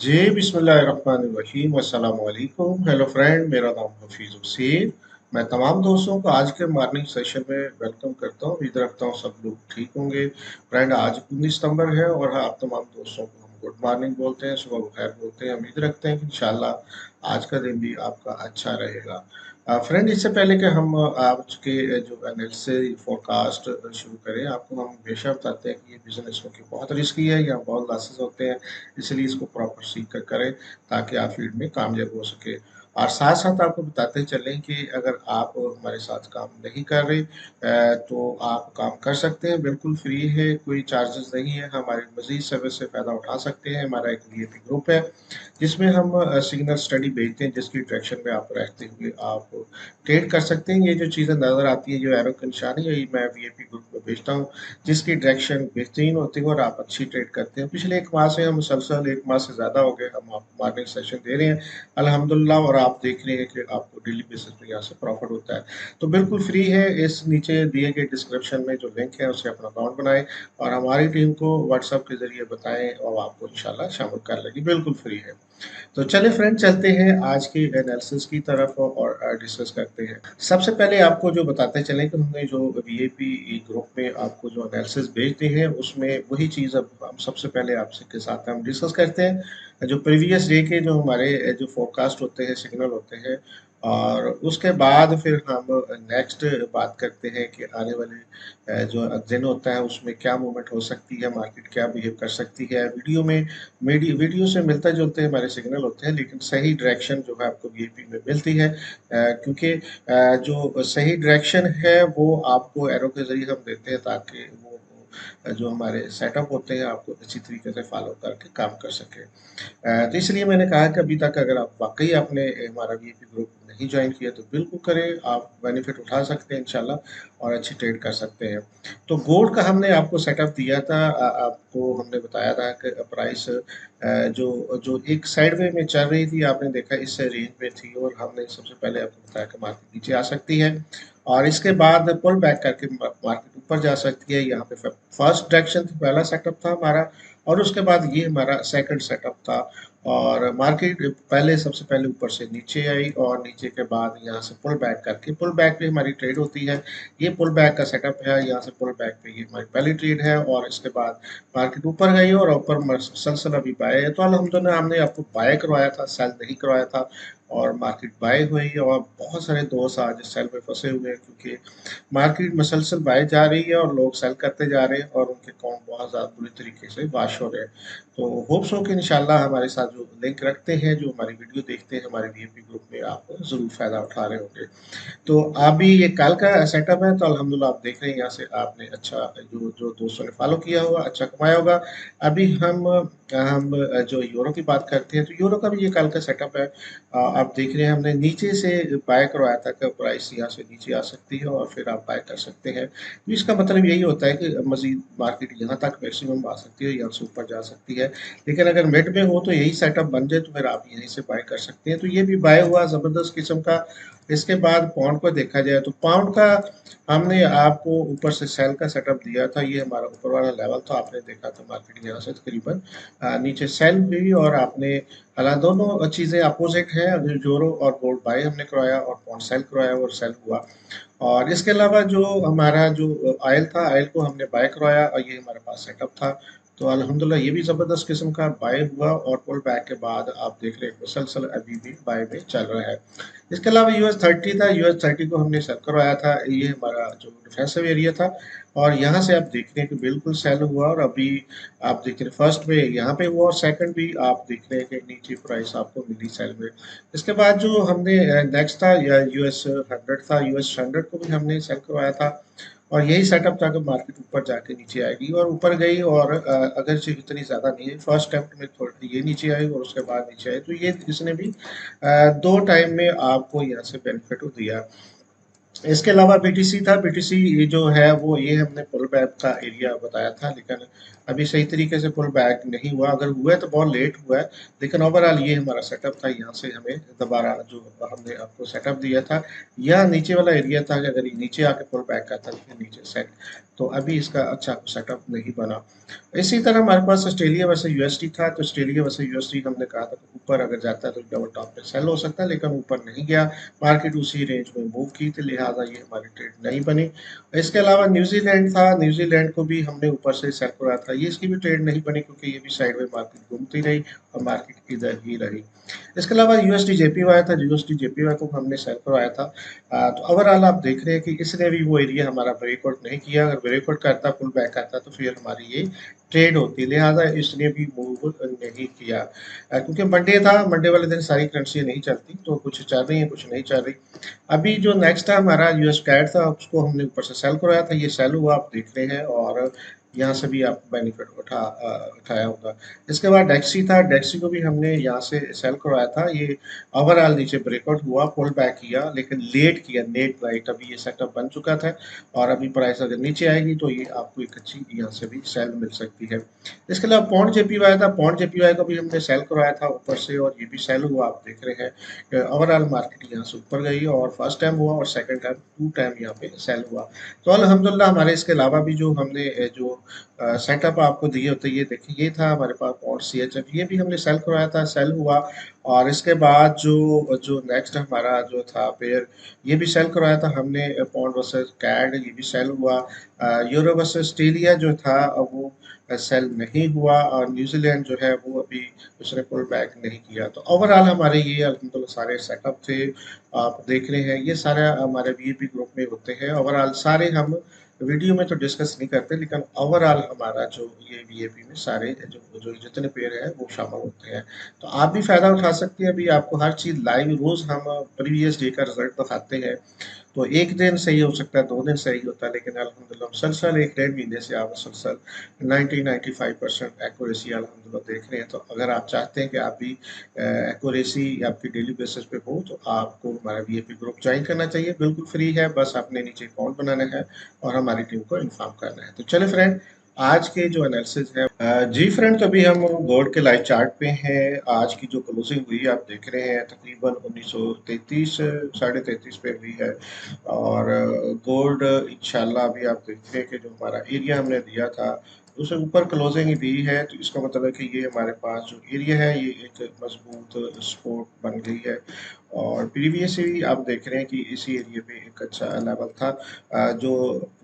जी, बिस्मिल्लाहिर्रहमानिर्रहीम, अस्सलाम वालेकुम। हेलो फ्रेंड, मेरा नाम हफीज़ हुसैन। मैं तमाम दोस्तों को आज के मॉर्निंग सेशन में वेलकम करता हूँ। उम्मीद रखता हूँ सब लोग ठीक होंगे। फ्रेंड, आज 19 सितंबर है और हाँ, आप तमाम दोस्तों को हम गुड मॉर्निंग बोलते हैं, सुबह बखैर बोलते हैं। उम्मीद रखते हैं कि इंशाल्लाह आज का दिन भी आपका अच्छा रहेगा। फ्रेंड, इससे पहले कि हम आज के जो एनालिसिस फोरकास्ट शुरू करें, आपको हम हमेशा बताते हैं कि ये बिजनेस में बहुत रिस्की है, यहाँ बहुत लॉसेस होते हैं। इसलिए इसको प्रॉपर सीख कर करें ताकि आप फील्ड में कामयाब हो सके। और साथ साथ आपको बताते चलें कि अगर आप हमारे साथ काम नहीं कर रहे तो आप काम कर सकते हैं, बिल्कुल फ्री है, कोई चार्जेस नहीं है। हमारे मजीद सर्विस से फ़ायदा उठा सकते हैं। हमारा एक वीआईपी ग्रुप है जिसमें हम सिग्नल स्टडी भेजते हैं, जिसकी डायरेक्शन में आप रहते हुए आप ट्रेड कर सकते हैं। ये जो चीज़ें नज़र आती है, जो एरो का निशान है, यही मैं वीआईपी ग्रुप में भेजता हूँ, जिसकी डायरेक्शन बेहतरीन होती है और आप अच्छी ट्रेड करते हैं। पिछले 1 माह से हम मुसलसल 1 माह से ज़्यादा हो गए हम आपको मॉर्निंग सेशन दे रहे हैं अल्हम्दुलिल्लाह, और आप देख रहे हैं कि आपको डेली बेसिस पे यहाँ से प्रॉफिट होता है। तो बिल्कुल फ्री है। इस नीचे दिए गए डिस्क्रिप्शन में जो लिंक है उससे अपना अकाउंट बनाएं और हमारी टीम को व्हाट्सएप के ज़रिए बताएं और आपको इंशाल्लाह शामिल कर लेगी। बिल्कुल फ्री है। तो चलिए फ्रेंड, चलते हैं आज की एनालिसिस की तरफ और डिस्कस करते हैं। सबसे पहले आपको जो बताते चलें कि हमने जो वीआईपी ग्रुप में आपको जो एनालिसिस भेजते हैं उसमें वही चीज़ अब हम सबसे पहले आपसे के साथ हम डिस्कस करते हैं। जो प्रीवियस डे के जो हमारे जो फोरकास्ट होते हैं, सिग्नल होते हैं, और उसके बाद फिर हम नेक्स्ट बात करते हैं कि आने वाले जो दिन होता है उसमें क्या मूवमेंट हो सकती है, मार्केट क्या बिहेव कर सकती है। वीडियो से मिलते जुलते हमारे सिग्नल होते हैं, लेकिन सही डायरेक्शन जो है आपको वीआईपी में मिलती है, क्योंकि जो सही डायरेक्शन है वो आपको एरो के जरिए हम देते हैं ताकि वो जो हमारे सेटअप होते हैं आपको अच्छी तरीके से फॉलो करके काम कर सके। तो इसलिए मैंने कहा कि अभी तक अगर आप वाकई आपने हमारा वीआईपी ग्रुप नहीं ज्वाइन किया तो बिल्कुल करें, आप बेनिफिट उठा सकते हैं इंशाल्लाह और अच्छी ट्रेड कर सकते हैं। तो गोल्ड का हमने आपको सेटअप दिया था, आपको हमने बताया था कि प्राइस जो जो एक साइडवे में चल रही थी, आपने देखा इस रेंज में थी और हमने सबसे पहले आपको बताया कि मार्केट नीचे आ सकती है और इसके बाद पुल बैक करके मार्केट ऊपर जा सकती है। यहाँ पे फर्स्ट डायरेक्शन थी, पहला सेटअप था हमारा, और उसके बाद ये हमारा सेकंड सेटअप था। और मार्केट पहले सबसे पहले ऊपर से नीचे आई और नीचे के बाद यहाँ से पुल बैक करके, पुल बैक पे हमारी ट्रेड होती है। ये पुल बैक का सेटअप है, यहाँ से पुल बैक पे ये हमारी पहली ट्रेड है और इसके बाद मार्केट ऊपर गई और ऊपर मुसलसल अभी बाय है। तो अल्हम्दुलिल्लाह हमने आपको बाय करवाया था, सेल नहीं करवाया था, और मार्केट बाय हुई। और बहुत सारे दोस्त आज सेल में फंसे हुए हैं क्योंकि मार्केट मुसलसल बाय जा रही है और लोग सेल करते जा रहे हैं और उनके अकाउंट बहुत ज़्यादा बुरी तरीके से वाश हो रहे हैं। तो होप्स हो कि इंशाल्लाह हमारे साथ जो लिंक रखते हैं, जो हमारी वीडियो देखते हैं हमारे वीआईपी ग्रुप में, आप ज़रूर फ़ायदा उठा रहे होंगे। तो अभी ये कल का सेटअप है, तो अल्हम्दुलिल्लाह आप देख रहे हैं यहाँ से आपने अच्छा जो जो दोस्तों ने फॉलो किया होगा अच्छा कमाया होगा। अभी हम जो यूरो की बात करते हैं तो यूरो का भी ये कल का सेटअप है। आप देख रहे हैं हमने नीचे से बाय करवाया था कि प्राइस यहाँ से नीचे आ सकती है और फिर आप बाय कर सकते हैं। तो इसका मतलब यही होता है कि मजीद मार्केट यहाँ तक मैक्सिमम आ सकती है, यहाँ से ऊपर जा सकती है। लेकिन अगर मिड में हो तो यही सेटअप बन जाए तो फिर आप यहीं से बाय कर सकते हैं। तो ये भी बाय हुआ ज़बरदस्त किस्म का। इसके बाद पाउंड को देखा जाए तो पाउंड का हमने आपको ऊपर से सेल का सेटअप दिया था। ये हमारा ऊपर वाला लेवल था, आपने देखा था मार्केट यहाँ से तकरीबन नीचे सेल हुई और आपने, हालांकि दोनों चीज़ें अपोजिट हैं, यूरो और गोल्ड बाय हमने करवाया और पाउंड सेल करवाया और सेल हुआ। और इसके अलावा जो हमारा जो ऑयल था, ऑयल को हमने बाय करवाया और ये हमारे पास सेटअप था। तो अल्हम्दुलिल्लाह ये भी ज़बरदस्त किस्म का बाय हुआ और पुल बैक के बाद आप देख रहे हैं मुसलसल अभी भी बाय में चल रहा है। इसके अलावा यूएस 30 था, यूएस 30 को हमने सेल करवाया था, ये हमारा जो डिफेंसिव एरिया था। और यहाँ से आप देख रहे हैं कि बिल्कुल सेल हुआ और अभी आप देख रहे हैं फर्स्ट में यहाँ पे हुआ और सेकंड भी आप देख रहे हैं कि नीचे प्राइस आपको मिली सेल में। इसके बाद जो हमने नेक्स्ट था या यूएस 100 था, यूएस 100 को भी हमने सेल करवाया था और यही सेटअप था कि मार्केट ऊपर जाके नीचे आएगी और ऊपर गई। और अगर से इतनी ज़्यादा नहीं है, फर्स्ट अटेम्प्ट में थोड़ी ये नीचे आई और उसके बाद नीचे आई, तो ये इसने भी 2 टाइम में आपको यहाँ से बेनिफिट दिया। इसके अलावा बीटीसी था। बीटीसी जो है वो ये हमने पुल बैक का एरिया बताया था, लेकिन अभी सही तरीके से पुल बैक नहीं हुआ। अगर हुआ है तो बहुत लेट हुआ है, लेकिन ओवरऑल ये हमारा सेटअप था। यहाँ से हमें दोबारा जो हमने आपको सेटअप दिया था, यह नीचे वाला एरिया था कि अगर ये नीचे आके पुल बैक करता तो फिर नीचे सेट, तो अभी इसका अच्छा सेटअप नहीं बना। इसी तरह हमारे पास ऑस्ट्रेलिया वर्सेस यूएसडी था। तो ऑस्ट्रेलिया वर्सेस यूएसडी हमने कहा था कि ऊपर अगर जाता है तो डबल टॉप पे सेल हो सकता है, लेकिन ऊपर नहीं गया। मार्केट उसी रेंज में मूव की थी, लिहाजा ये हमारी ट्रेड नहीं बनी। इसके अलावा न्यूजीलैंड था। न्यूजीलैंड को भी हमने ऊपर से सेल कराया था, ये इसकी भी ट्रेड नहीं बनी क्योंकि ये भी साइड में मार्केट घूमती रही और मार्केट इधर ही रही। इसके अलावा यूएसडी जेपीवाई था। यूएसडी जेपीवाई को हमने सेल करवाया था। तो ओवरऑल आप देख रहे हैं कि इसने भी वो एरिया हमारा ब्रेकआउट नहीं किया। अगर ब्रेकआउट करता, पुल बैक करता, तो फिर हमारी ये ट्रेड होती, लिहाजा इसने भी मूव नहीं किया। क्योंकि मंडे था, मंडे वाले दिन सारी करेंसी नहीं चलती, तो कुछ चल रही है कुछ नहीं चल रही। अभी जो नेक्स्ट था हमारा यूएस कैट था, उसको हमने ऊपर से सेल करवाया था। ये सेल हुआ, आप देख रहे हैं, और यहाँ से भी आप बेनिफिट उठाया होगा। इसके बाद डेक्सी था। डेक्सी को भी हमने यहाँ से सेल करवाया था। ये ओवरऑल नीचे ब्रेकआउट हुआ, पुल बैक किया, लेकिन लेट किया, नेट राइट। अभी ये सेटअप बन चुका था, और अभी प्राइस अगर नीचे आएगी तो ये आपको एक अच्छी यहाँ से भी सेल मिल सकती है। इसके अलावा पॉन्ड जेपीवाई था। पॉन्ड जेपीवाई को भी हमने सेल करवाया था ऊपर से, और ये भी सेल हुआ, आप देख रहे हैं। ओवरऑल मार्केट यहाँ से ऊपर गई, और फर्स्ट टाइम हुआ और सेकंड टाइम, टू टाइम यहाँ पे सेल हुआ। तो अल्हम्दुलिल्लाह हमारे इसके अलावा भी जो हमने जो सेटअप आपको दिए होते, ये देखिए, ये था हमारे पास पॉन्ड सीएचएफ, ये भी हमने सेल करवाया था, सेल हुआ। और इसके बाद जो जो नेक्स्ट हमारा जो था पेयर, ये भी सेल करवाया था हमने, पौंड वर्सेस कैड, ये भी सेल हुआ। यूरो वर्सेस ऑस्ट्रेलिया जो था वो सेल नहीं हुआ, और न्यूजीलैंड जो है वो अभी उसने पुल बैक नहीं किया। तो ओवरऑल हमारे ये अल्हम्दुलिल्लाह सारे सेटअप थे, आप देख रहे हैं। ये सारे हमारे वीआईपी ग्रुप में होते हैं। ओवरऑल सारे हम वीडियो में तो डिस्कस नहीं करते, लेकिन ओवरऑल हमारा जो ये वीआईपी में सारे जो जो जितने पेयर हैं वो शामिल होते हैं। तो आप भी फ़ायदा उठा सकते हैं। अभी आपको हर चीज़ लाइव रोज़ हम प्रीवियस डे का रिजल्ट दिखाते हैं। तो एक दिन सही हो सकता है, 2 दिन सही होता है, लेकिन अल्हम्दुलिल्लाह मुसलसल 1 डेढ़ महीने से आप मुसलसल 90-95% एक्यूरेसी अल्हम्दुलिल्लाह देख रहे हैं। तो अगर आप चाहते हैं कि आप भी एक्यूरेसी आपकी डेली बेसिस पे हो, तो आपको हमारा वीआईपी ग्रुप ज्वाइन करना चाहिए। बिल्कुल फ्री है, बस आपने नीचे अकाउंट बनाना है और हमारी टीम को इन्फॉर्म करना है। तो चले फ्रेंड, आज के जो एनालिसिस है, जी फ्रेंड, तो अभी हम गोल्ड के लाइव चार्ट पे हैं। आज की जो क्लोजिंग हुई आप देख रहे हैं, तकरीबन 1933 साढ़े 33 पे हुई है। और गोल्ड इंशाल्लाह अभी आप देखते हैं कि जो हमारा एरिया हमने दिया था उससे ऊपर क्लोजिंग दी है, तो इसका मतलब है कि ये हमारे पास जो एरिया है ये एक मजबूत सपोर्ट बन गई है। और प्रीवियसली आप देख रहे हैं कि इसी एरिया पे एक अच्छा लेवल था, जो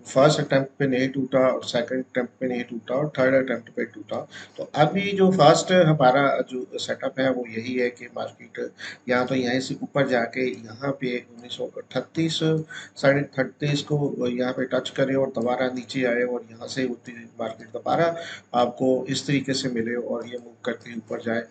फर्स्ट अटेम्प्ट पे नहीं टूटा, और सेकंड अटेम्प्ट पे नहीं टूटा, और थर्ड अटेम्प्ट पे टूटा। तो अभी जो फर्स्ट हमारा जो सेटअप है वो यही है कि मार्केट यहाँ तो यहीं से ऊपर जाके यहाँ पे 1938 साढ़े 38 को यहाँ पे टच करे और दोबारा नीचे आए, और यहाँ से उतनी मार्केट दोबारा आपको इस तरीके से मिले और ये मूव करके ऊपर जाए।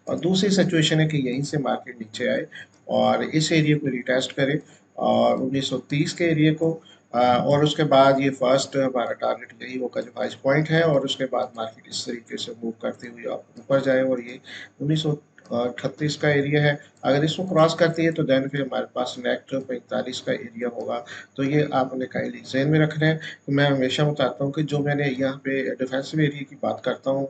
और दूसरी सिचुएशन है कि यहीं से मार्केट नीचे आए और इस एरिया को रिटेस्ट करे, और 1930 के एरिया को, और उसके बाद ये फर्स्ट हमारा टारगेट यही होगा जो 5 पॉइंट है, और उसके बाद मार्केट इस तरीके से मूव करते हुए आप ऊपर जाए, और ये 1938 का एरिया है। अगर इसको क्रॉस करती है तो देन फिर हमारे पास नेक्स्ट 45 का एरिया होगा। तो ये आपने काइंडली ज़हन में रखना है। तो मैं हमेशा बताता हूँ कि जो मैंने यहाँ पे डिफेंसिव एरिया की बात करता हूँ,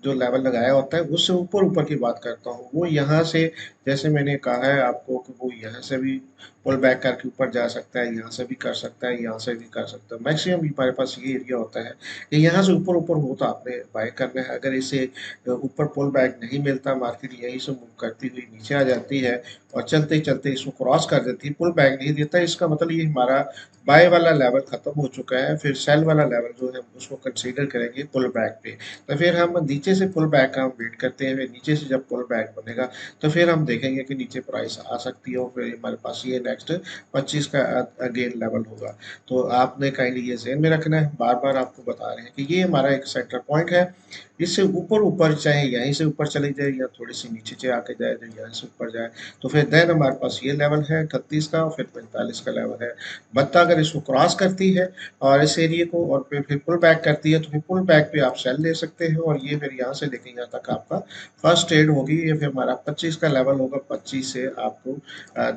जो लेवल लगाया होता है उससे ऊपर ऊपर की बात करता हूँ, वो यहाँ से, जैसे मैंने कहा है आपको कि वो यहाँ से भी पुल बैक करके ऊपर जा सकता है, यहाँ से भी कर सकता है, यहाँ से भी कर सकता है। मैक्सिमम हमारे पास ये एरिया होता है कि यहाँ से ऊपर ऊपर हो तो आपने बाय करना है। अगर इसे ऊपर पुल बैक नहीं मिलता, मार्केट यहीं से मूव करती हुई नीचे आ जाती है और चलते चलते इसको क्रॉस कर देती है, पुल बैक नहीं देता, इसका मतलब ये हमारा बाय वाला लेवल खत्म हो चुका है। फिर सेल वाला लेवल जो है उसको कंसीडर करेंगे पुल बैक पे। तो फिर हम नीचे से पुल बैक का हम वेट करते हैं, फिर नीचे से जब पुल बैक बनेगा तो फिर हम देखेंगे कि नीचे प्राइस आ सकती है, और फिर हमारे पास ये नेक्स्ट 25 का अगेन लेवल होगा। तो आपने काइंडली ये ज़हन में रखना है, बार बार आपको बता रहे हैं कि ये हमारा एक सेंटर पॉइंट है। इससे ऊपर ऊपर चाहे यहीं से ऊपर चली जाए या थोड़ी सी नीचे से आके जाए, तो यहाँ से ऊपर है, तो फिर देन हमारे पास ये लेवल है 38 का और फिर 45 का लेवल है। बट अगर इसको क्रॉस करती है और इस एरिया को और फिर पुल बैक करती है, तो फिर पुल बैक पे आप सेल ले सकते हैं और ये फिर यहाँ से लेके यहाँ तक आपका फर्स्ट ट्रेड होगी। ये फिर हमारा 25 का लेवल होगा, 25 से आपको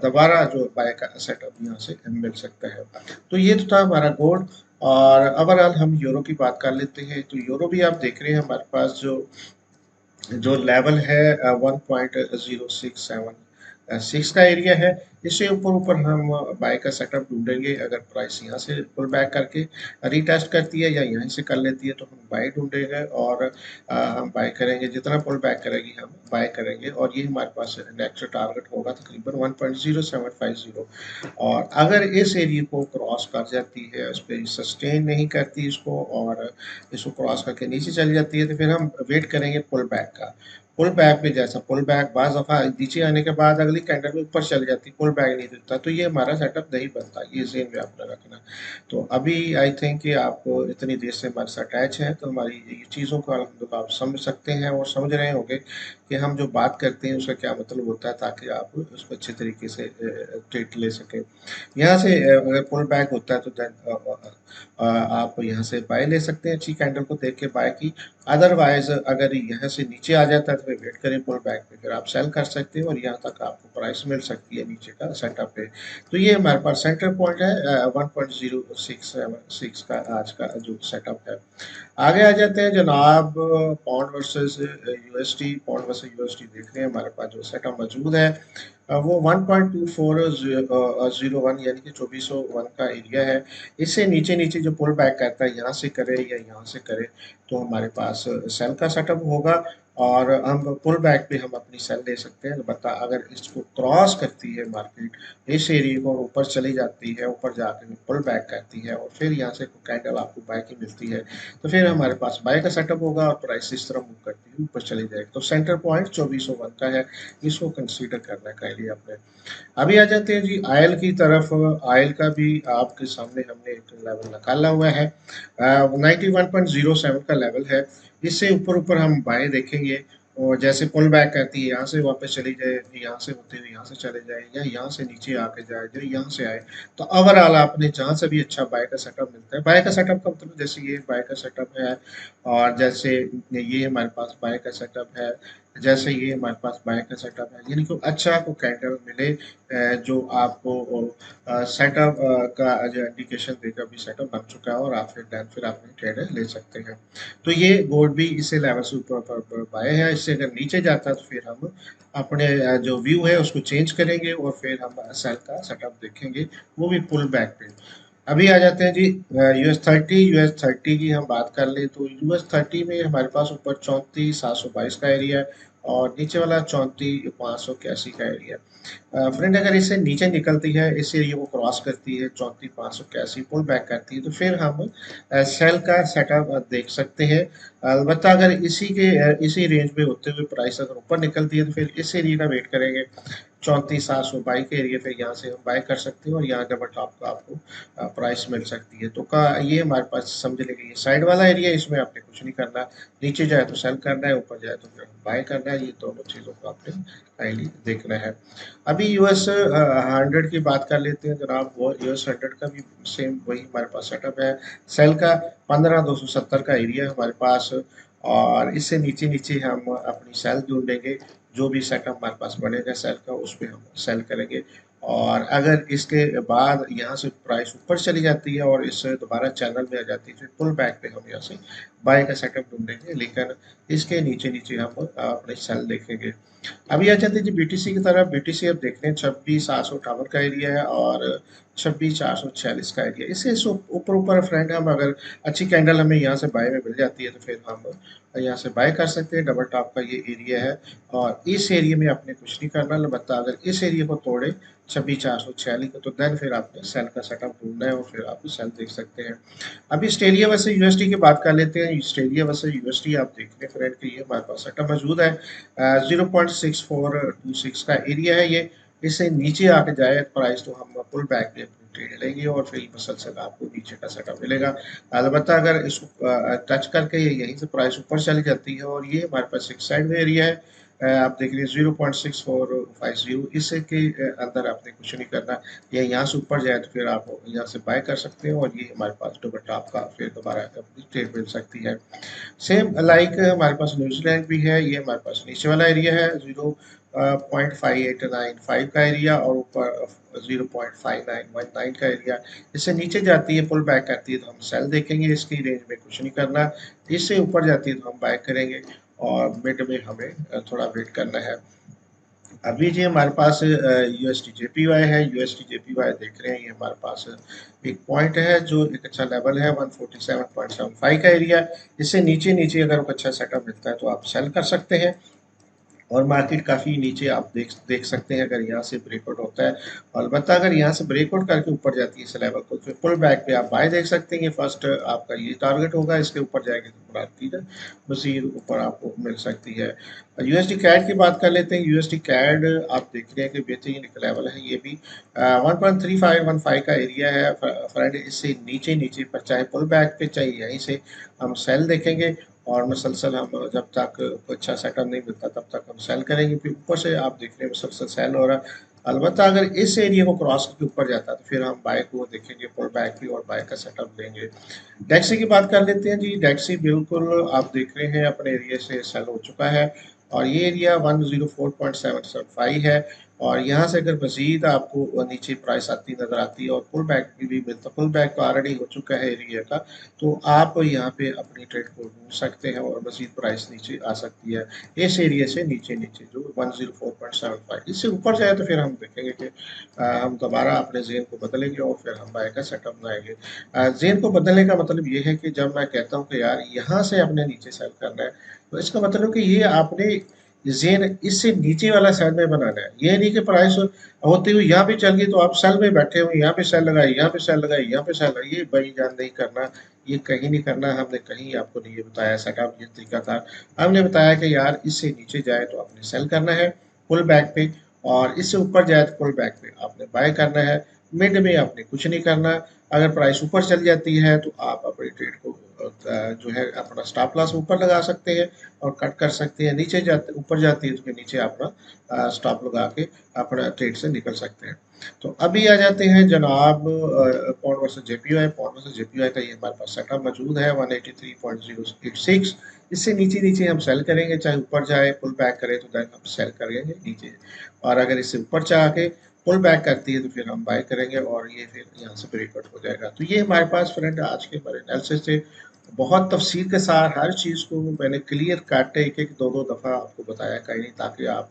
दोबारा जो बाय का सेटअप यहाँ से मिल सकता है। तो ये तो था हमारा गोल्ड। और ओवरऑल हम यूरो की बात कर लेते हैं। तो यूरो भी आप देख रहे हैं हमारे पास जो जो लेवल है 1.0676 का एरिया है। इससे ऊपर ऊपर हम बाय का सेटअप ढूंढेंगे। अगर प्राइस यहाँ से पुल बैक करके रीटेस्ट करती है या यहीं से कर लेती है तो हम बाय ढूंढेंगे और हम बाय करेंगे। जितना पुल बैक करेगी हम बाय करेंगे और ये हमारे पास नेक्स्ट टारगेट होगा तकरीबन 1.0750। और अगर इस एरिया को क्रॉस कर जाती है, इस पर सस्टेन नहीं करती इसको और इसको क्रॉस करके नीचे चली जाती है, तो फिर हम वेट करेंगे पुल बैक का। पुल बैक पे जैसा पुल बैक बाज दफा नीचे आने के बाद अगली कैंडल में ऊपर चली जाती, पुल बैक नहीं देता, तो ये हमारा सेटअप नहीं बनता। ये ज़हन में आपने रखना। तो अभी आई थिंक कि आप इतनी देर से हमारे साथ अटैच हैं, तो हमारी ये चीज़ों को अल्हम्दुलिल्लाह आप समझ सकते हैं और समझ रहे होंगे कि हम जो बात करते हैं उसका क्या मतलब होता है, ताकि आप उसको अच्छे तरीके से ट्रीट ले सकें। यहाँ से अगर पुल बैक होता है तो देन आप यहाँ से बाय ले सकते हैं। अच्छी कैंडल को देख के बाय की। अदरवाइज अगर यहाँ से नीचे आ जाता है तो फिर वेट करें पुल बैक पे, फिर आप सेल कर सकते हैं और यहाँ तक आपको प्राइस मिल सकती है नीचे का सेटअप पे। तो ये हमारे पास सेंटर पॉइंट है 1.0676 का आज का जो सेटअप है। आगे आ जाते हैं जनाब, pound versus USD. Pound versus USD देख रहे हैं हमारे पास जो सेटअप मौजूद है वो 1.2401 यानी कि 2401 का एरिया है। इससे नीचे नीचे जो पुल बैक करता है यहाँ से करे या यहाँ से करे तो हमारे पास सेल का सेटअप होगा और हम पुल बैक पे हम अपनी सेल ले सकते हैं। अलबत्ता अगर इसको क्रॉस करती है मार्केट इस एरिया को ऊपर चली जाती है, ऊपर जाकर पुल बैक करती है और फिर यहाँ से कैंडल आपको बाय की मिलती है, तो फिर हमारे पास बाय का सेटअप होगा और प्राइस इस तरह मूव करती है ऊपर चली जाएगी। तो सेंटर पॉइंट 2401 का है, इसको कंसीडर करना है लिए अपने। अभी आ जाते हैं जी आयल की तरफ। आयल का भी आपके सामने हमने एक लेवल निकाला हुआ है, 91.07 का लेवल है। इससे ऊपर ऊपर हम बाएं देखेंगे और जैसे पुल बैक करती है यहाँ से वापस चली जाए, यहाँ से होते हुए यहाँ से चले जाए या यहाँ से नीचे आके जाए जो यहाँ से आए, तो ओवरऑल आपने जहाँ से भी अच्छा बाय का सेटअप मिलता है। बाय का सेटअप का मतलब जैसे ये बाय का सेटअप है और जैसे ये हमारे पास बाय का सेटअप है, जैसे ये हमारे पास बाय का सेटअप है, यानी कि अच्छा आपको कैंडल मिले जो आपको सेटअप का जो इंडिकेशन देगा भी सेटअप बन चुका है और आप फिर आपने ट्रेड ले सकते हैं। तो ये गोल्ड भी इसे लेवल से ऊपर बाय है। इससे अगर नीचे जाता है तो फिर हम अपने जो व्यू है उसको चेंज करेंगे और फिर हम सेल का सेटअप देखेंगे, वो भी पुल बैक पे। अभी आ जाते हैं जी यूएस 30 की हम बात कर ले तो यूएस 30 में हमारे पास ऊपर 34,722 का एरिया है और नीचे वाला 34,581 का एरिया है। फ्रेंड अगर इससे नीचे निकलती है, इस एरिया को क्रॉस करती है 34,581 पुल बैक करती है, तो फिर हम सेल का सेटअप देख सकते हैं। अलबत्ता अगर इसी रेंज में होते हुए प्राइस अगर ऊपर निकलती है तो फिर इस एरिया का वेट करेंगे 34,722 के एरिया पे, यहाँ से हम बाय कर सकते हैं और यहाँ डबल टॉप का आपको प्राइस मिल सकती है। तो का ये हमारे पास समझ लेंगे ये साइड वाला एरिया, इसमें आपने कुछ नहीं करना। नीचे जाए तो सेल करना है, ऊपर जाए तो फिर बाय करना है। ये दोनों चीज़ों को आपने काइंडली देखना है। अभी यूएस 100 की बात कर लेते हैं जनाब। वो यूएस 100 का भी सेम वही हमारे पास सेटअप है। सेल का 15,270 का एरिया है हमारे पास और इससे नीचे नीचे हम अपनी सेल ढूंढेंगे। जो भी सेटअप हमारे पास बनेगा सेल का उस पर हम सेल करेंगे और अगर इसके बाद यहाँ से प्राइस ऊपर चली जाती है और इससे दोबारा चैनल में आ जाती है, फिर पुल बैक पे हम यहाँ से बाय का सेटअप ढूंढेंगे, लेकिन इसके नीचे नीचे हम अपने सेल देखेंगे। अभी आ जाते हैं जी बीटीसी की तरफ। बीटीसी अब देख रहे हैं 26,858 का एरिया है और 26,446 का एरिया। इससे ऊपर ऊपर फ्रेंड हम अगर अच्छी कैंडल हमें यहाँ से बाय में मिल जाती है तो फिर हम यहाँ से बाय कर सकते हैं। डबल टॉप का ये एरिया है और इस एरिया में आपने कुछ नहीं करना। अलबत्ता अगर इस एरिया को तोड़े 26,446 को, तो देन फिर आपने सेल का सेटअप ढूंढना है और फिर आप सेल देख सकते हैं। अभी ऑस्ट्रेलिया वर्सेस यूएसडी की बात कर लेते हैं। ऑस्ट्रेलिया वर्सेस यूएसडी आप देख रहे हैं फ्रेंड कि ये हमारे पास सेटअप मौजूद है। 0.6426 का एरिया है ये। इससे नीचे आके जाए प्राइस तो हम पुल बैक पे अपनी ट्रेड लेंगे और फिर मसलसल आपको नीचे का सेटअप मिलेगा। अलबत्ता अगर इसको टच करके ये यहीं से प्राइस ऊपर चली जाती है और ये हमारे पास एक साइड में एरिया है आप देख रहे हैं 0.6450, इससे के अंदर आपने कुछ नहीं करना। या यहाँ से ऊपर जाए तो फिर आप यहाँ से बाय कर सकते हो, और ये हमारे पास डबल टॉप का फिर दोबारा ट्रेड मिल सकती है। सेम लाइक हमारे पास न्यूजीलैंड भी है, ये हमारे पास नीचे वाला एरिया है 0.5895 का एरिया, और ऊपर 0.5919 का एरिया। इससे नीचे जाती है, पुल बैक करती है तो हम सेल देखेंगे, इसकी रेंज में कुछ नहीं करना। इससे ऊपर जाती है तो हम बाय करेंगे, और मिड में हमें थोड़ा वेट करना है। अभी जी हमारे पास यूएसडी जेपीवाई है, यूएसडी जेपीवाई देख रहे हैं, ये हमारे पास एक पॉइंट है जो एक अच्छा लेवल है 147.75 का एरिया। इससे नीचे नीचे अगर अच्छा सेटअप मिलता है तो आप सेल कर सकते हैं, और मार्केट काफ़ी नीचे आप देख देख सकते हैं अगर यहाँ से ब्रेकआउट होता है। अलबत्ता अगर यहाँ से ब्रेकआउट करके ऊपर जाती है इस लेवल को, तो पुल बैक पे आप बाय देख सकते हैं। फर्स्ट आपका ये टारगेट होगा, इसके ऊपर जाएगी तो मार्केट मजीद ऊपर आपको मिल सकती है। यूएसडी कैड की बात कर लेते हैं। यूएसडी कैड आप देख रहे हैं कि बेहतरीन एक लेवल है, ये भी 1.3515 का एरिया है फ्रेंड। इससे नीचे नीचे पर चाहे पुल बैक पे चाहे यहीं से हम सेल देखेंगे, और मुसलसल हम जब तक कोई अच्छा सेटअप नहीं मिलता तब तक हम सेल करेंगे। फिर ऊपर से आप देख रहे हैं मुसलसल सेल हो रहा है। अलबत्ता अगर इस एरिया को क्रॉस करके ऊपर जाता है तो फिर हम बाय को देखेंगे, पुल बैक भी, और बाय का सेटअप लेंगे। डेक्सी की बात कर लेते हैं जी। डेक्सी बिल्कुल आप देख रहे हैं अपने एरिया से सेल हो चुका है, और ये एरिया 104.775 है। और यहाँ से अगर मजीद आपको नीचे प्राइस आती नजर आती है, और पुल बैक भी मिलता, पुल बैक तो ऑलरेडी हो चुका है एरिया का, तो आप यहाँ पे अपनी ट्रेड को ढूंढ सकते हैं, और मजीद प्राइस नीचे आ सकती है इस एरिया से नीचे नीचे जो 104.75। इससे ऊपर जाए तो फिर हम देखेंगे कि हम दोबारा अपने जेन को बदलेंगे, और फिर हम बाय का सेटअप बनाएंगे। जेन को बदलने का मतलब ये है कि जब मैं कहता हूँ कि यार यहाँ से अपने नीचे सेल करना है, तो इसका मतलब कि ये आपने जेन इससे नीचे वाला सेल में बनाना है। ये नहीं कि प्राइस होते हुए यहाँ पे चल गई तो आप सेल में बैठे हुए, यहाँ पे सेल लगाए, यहाँ पे सेल लगाए, यहाँ पे सेल लगाए, ये बेईमान नहीं करना। ये कहीं नहीं करना, हमने कहीं आपको नहीं ये बताया सेटअप, ये तरीका था। हमने बताया कि यार इससे नीचे जाए तो आपने सेल करना है पुल बैक पे, और इससे ऊपर जाए तो पुल बैक पे आपने बाय करना है। मिड में आपने कुछ नहीं करना। अगर प्राइस ऊपर चल जाती है तो आप अपनी ट्रेड को जो है अपना स्टॉप लॉस ऊपर लगा सकते हैं और कट कर सकते हैं। नीचे जाते ऊपर जाती है तो फिर नीचे अपना स्टॉप लगा के अपना ट्रेड से निकल सकते हैं। तो अभी आ जाते हैं जनाब pond versus JPY. Pond versus JPY का ये हमारे पास सेटअप मौजूद है 183.086। इससे नीचे नीचे हम सेल करेंगे, चाहे ऊपर जाए पुल बैक करे तो देन हम सेल करेंगे नीचे, और अगर इससे ऊपर चाह के पुल बैक करती है तो फिर हम बाय करेंगे, और ये फिर यहाँ से ब्रेकआउट हो जाएगा। तो ये हमारे पास फ्रेंड आज के हमारे एनालिसिस से बहुत तफसील के साथ हर चीज़ को मैंने क्लियर काटे, एक एक दो दो दफ़ा आपको बताया कहीं नहीं, ताकि आप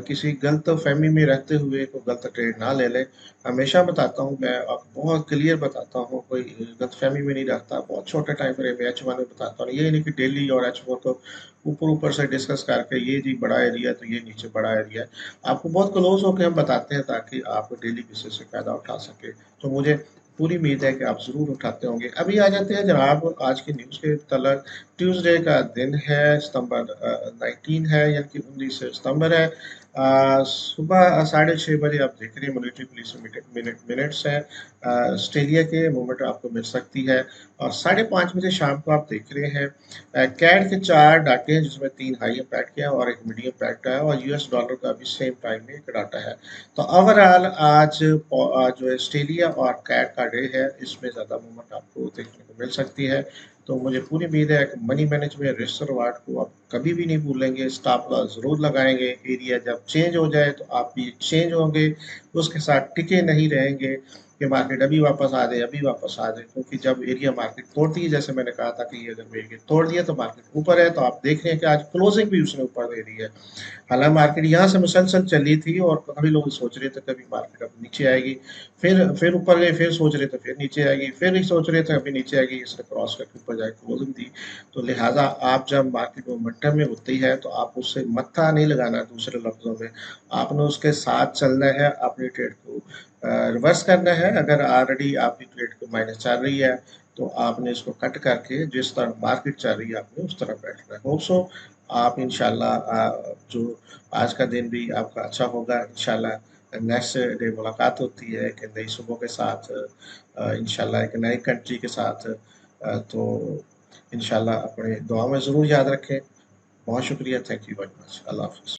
किसी गलत फहमी में रहते हुए कोई गलत ट्रेड ना ले लें। हमेशा बताता हूँ मैं आपको, बहुत क्लियर बताता हूँ, कोई गलत फहमी में नहीं रखता। बहुत छोटे टाइम फ्रेम में H1 में बताता हूँ, ये नहीं कि डेली और H4 को ऊपर ऊपर से डिस्कस करके ये जी बड़ा एरिया तो ये नीचे बड़ा एरिया है। आपको बहुत क्लोज होकर हम बताते हैं ताकि आप डेली बेसिस से फ़ायदा उठा सके। तो मुझे पूरी उम्मीद है कि आप ज़रूर उठाते होंगे। अभी आ जाते हैं जनाब आज की न्यूज़ के तलब। ट्यूसडे का दिन है, सितंबर 19 है, यानी कि 19 सितंबर है। सुबह 6:30 बजे आप देख रहे हैं मॉनेटरी पॉलिसी मिनट्स है। ऑस्ट्रेलिया के मूवमेंट आपको मिल सकती है, और 5:30 बजे शाम को आप देख रहे हैं कैड के 4 डाटे हैं, जिसमें 3 हाई इम्पैक्ट के हैं और एक मीडियम इम्पैक्ट है, और यूएस डॉलर का भी सेम टाइम में एक डाटा है। तो ओवरऑल आज जो ऑस्ट्रेलिया और कैट का डे है, इसमें ज़्यादा मूवमेंट आपको देखने को मिल सकती है। तो मुझे पूरी उम्मीद है कि मनी मैनेजमेंट रिस्क रिवार्ड को आप कभी भी नहीं भूलेंगे, स्टॉप लॉस ज़रूर लगाएंगे। एरिया जब चेंज हो जाए तो आप भी चेंज होंगे, उसके साथ टिके नहीं रहेंगे कि मार्केट अभी वापस आ जाए, अभी वापस आ जाए। क्योंकि जब एरिया मार्केट तोड़ती है, जैसे मैंने कहा था कि ये अगर एरिया तोड़ दिया तो मार्केट ऊपर है, तो आप देख रहे हैं कि आज क्लोजिंग भी उसने ऊपर दे दी है। हालांकि मार्केट यहाँ से मुसलसल चली थी, और काफ़ी लोग सोच रहे थे कभी मार्केट अब नीचे आएगी, फिर ऊपर गए, फिर सोच रहे थे फिर नीचे आएगी, फिर सोच रहे थे अभी नीचे आएगी, इसने क्रॉस करके ऊपर जाए क्लोजिंग दी। तो लिहाजा आप जब मार्केट मोमेंटम में होती है तो आप उससे मत्था नहीं लगाना, दूसरे लफ्जों में आपने उसके साथ चलना है, अपनी ट्रेड को रिवर्स करना है। अगर ऑलरेडी आपकी ट्रेड को माइनस चल रही है तो आपने इसको कट करके जिस तरह मार्केट चल रही है आपने उस तरह बैठना है। होप सो आप इंशाल्लाह जो आज का दिन भी आपका अच्छा होगा। इंशाल्लाह नेक्स्ट डे मुलाकात होती है एक नई सुबह के साथ, इंशाल्लाह एक नई कंट्री के साथ। तो इंशाल्लाह अपने दुआ में ज़रूर याद रखें। बहुत शुक्रिया, थैंक यू वेरी मच, अल्लाह हाफ़िज़।